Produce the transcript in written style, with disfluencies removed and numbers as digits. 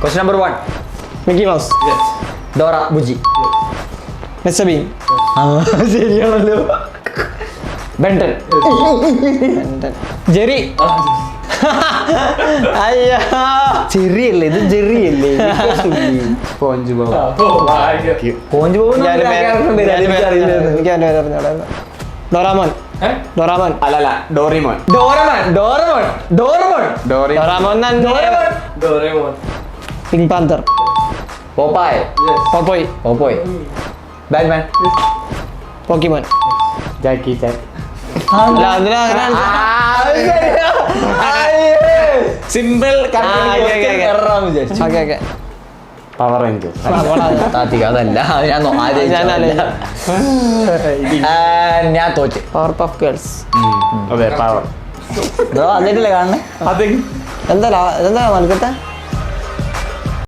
Question number 1. Mickey mouse. Dora Buji. Mister been. ശരിയാണല്ലോ. Benton. Jerry. അയ്യോ ചെറിയല്ലേ ഇത്, ചെറിയല്ലേ sponge Bob. പോഞ്ച് പോകുന്ന എനിക്ക് അതിന്റെ പേര് അറിഞ്ഞൂടാ. ഡോറാമോൻ. ഡോറാമോൻ. അല്ലല്ല ഡോറിമോൻ. ഡോറാമോൻ തന്നെ. പിങ്ക് പാന്തർ. പോപ്പായ്. പോപ്പോയ്. ബാറ്റ്മാൻ. പോക്കിമോൻ. ജാക്കി ചാൻ. അല്ല അതിനാ സിമ്പിൾ. Okay power Rangers. അതല്ല ഞാൻ തോറ്റ്. Power puff girls. അതെ പവർ. അതിട്ടില്ലേ കാണണേ. എന്താ മത്സരത്തെ